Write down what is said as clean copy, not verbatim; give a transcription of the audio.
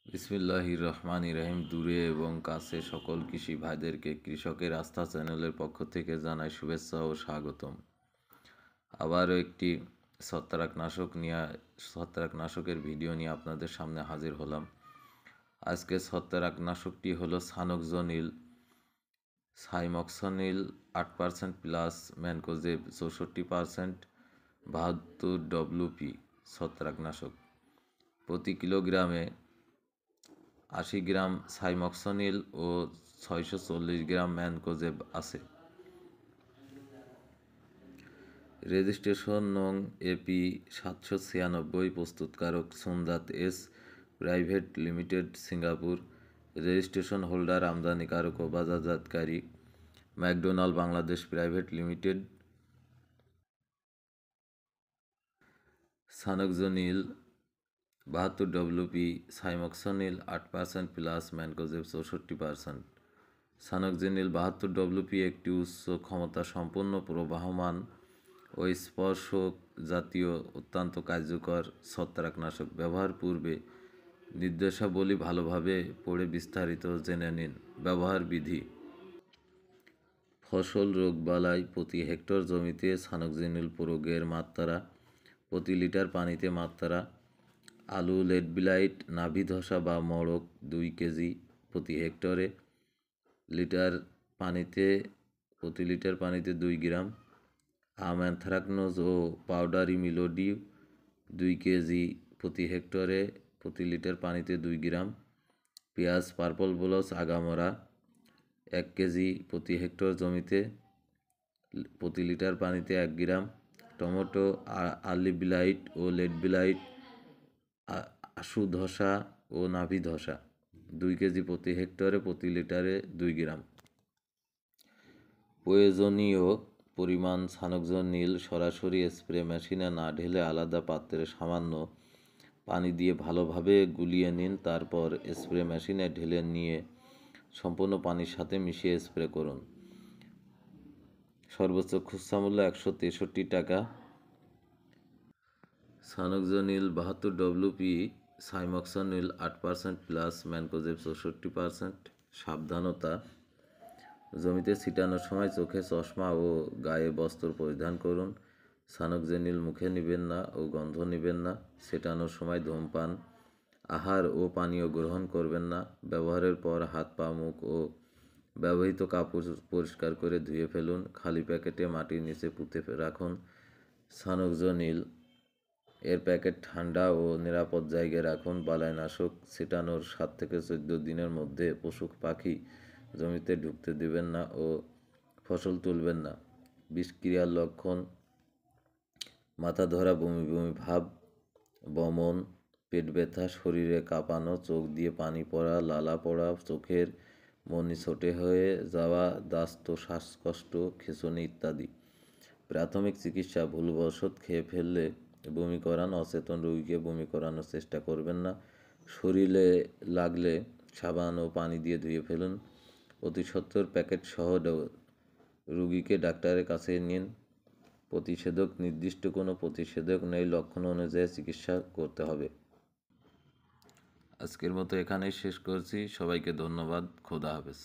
বিসমিল্লাহির রহমানির রহিম। দূরে এবং কাছে সকল কৃষি ভাইদেরকে কৃষকের আস্থা চ্যানেলের পক্ষ থেকে জানাই শুভেচ্ছা ও স্বাগতম। আবারও একটি ছত্রাকনাশকের ভিডিও নিয়ে আপনাদের সামনে হাজির হলাম। আজকে ছত্রাকনাশকটি হলো Sanoxonil cymoxanil 8% plus mancozeb 64%, 72 WP ছত্রাকনাশক। প্রতি কিলোগ্রামে 80 গ্রাম সাইমক্সনিল ও 640 গ্রাম ম্যানকোজেব আছে। রেজিস্ট্রেশন নং এপি 796, প্রস্তুতকারক Sundat S private limited, Singapore. Registration holder আমদানিকারক ও বাজারজাতকারী McDonald Bangladesh private limited. Sanoxonil 72 WP, cymoxanil 8% plus mancozeb 64%। Sanoxonil 72 WP একটি উচ্চ ক্ষমতা সম্পন্ন প্রবাহমান ও স্পর্শক জাতীয় অত্যন্ত কার্যকর ছত্রাকনাশক। ব্যবহার পূর্বে নির্দেশাবলী ভালোভাবে পড়ে বিস্তারিত জেনে নিন। ব্যবহার বিধি: ফসল রোগবালাই প্রতি হেক্টর জমিতে সানোক্সোনিল প্রয়োগের মাত্রা: প্রতি লিটার পানিতে মাত্রা। আলু, লেট ব্লাইট, নাভি ধসা বা মড়ক 2 কেজি প্রতি হেক্টরে। প্রতি লিটার পানিতে 2 গ্রাম। আম অ্যানথ্রাকনোজ ও পাউডারি মিলডিউ 2 কেজি প্রতি হেক্টরে, প্রতি লিটার পানিতে 2 গ্রাম। পেঁয়াজ পার্পল ব্লচ আগামরা 1 কেজি প্রতি হেক্টর জমিতে, প্রতি লিটার পানিতে 1 গ্রাম। টমেটো, আর্লি ব্লাইট ও লেট ব্লাইট, আশু ধসা ও নাভি ধসা 2 কেজি প্রতি হেক্টরে, প্রতি লিটারে 2 গ্রাম। প্রয়োজনীয় পরিমাণ: সানোক্সোনিল সরাসরি স্প্রে মেশিনে না ঢেলে আলাদা পাত্রে সামান্য পানি দিয়ে ভালোভাবে গুলিয়ে নিন। তারপর স্প্রে মেশিনে ঢেলে নিয়ে সম্পূর্ণ পানির সাথে মিশিয়ে স্প্রে করুন। সর্বোচ্চ খুচরা মূল্য 163 টাকা। সানোক্সোনিল 72 WP, সাইমক্সনিল 8% প্লাস ম্যানকোজেব 64%। সাবধানতা: জমিতে ছিটানোর সময় চোখে চশমা ও গায়ে বস্ত্র পরিধান করুন। সানোক্সোনিল মুখে নেবেন না ও গন্ধ নেবেন না। ছিটানোর সময় ধূমপান, আহার ও পানীয় গ্রহণ করবেন না। ব্যবহারের পর হাত, পা, মুখ ও ব্যবহৃত কাপড় পরিষ্কার করে ধুয়ে ফেলুন। খালি প্যাকেটে মাটির নিচে পুঁতে রাখুন। সানোক্সোনিল এর প্যাকেট ঠান্ডা ও নিরাপদ জায়গায় রাখুন। বালাইনাশক ছিটানোর 7 থেকে 14 দিনের মধ্যে পশু পাখি জমিতে ঢুকতে দেবেন না ও ফসল তুলবেন না। বিষক্রিয়ার লক্ষণ: মাথা ধরা, বমি বমি ভাব, বমন, পেট ব্যথা, শরীরে কাঁপানো, চোখ দিয়ে পানি পড়া, লালা পড়া, চোখের মনি ছোটে হয়ে যাওয়া, দাস্ত, শ্বাসকষ্ট, খিঁচুনি ইত্যাদি। প্রাথমিক চিকিৎসা: ভুলবশত খেয়ে ফেললে বমি করান। অচেতন রোগীকে বমি করানোর চেষ্টা করবেন না। শরীরে লাগলে সাবান ও পানি দিয়ে ধুয়ে ফেলুন। প্রতিশোধক প্যাকেট সহ রোগীকে ডাক্তারের কাছে নিন। প্রতিষেধক: নির্দিষ্ট কোনো প্রতিষেধক নেই, লক্ষণ অনুযায়ী চিকিৎসা করতে হবে। আজকের মতো এখানেই শেষ করছি। সবাইকে ধন্যবাদ। খোদা হাফেজ।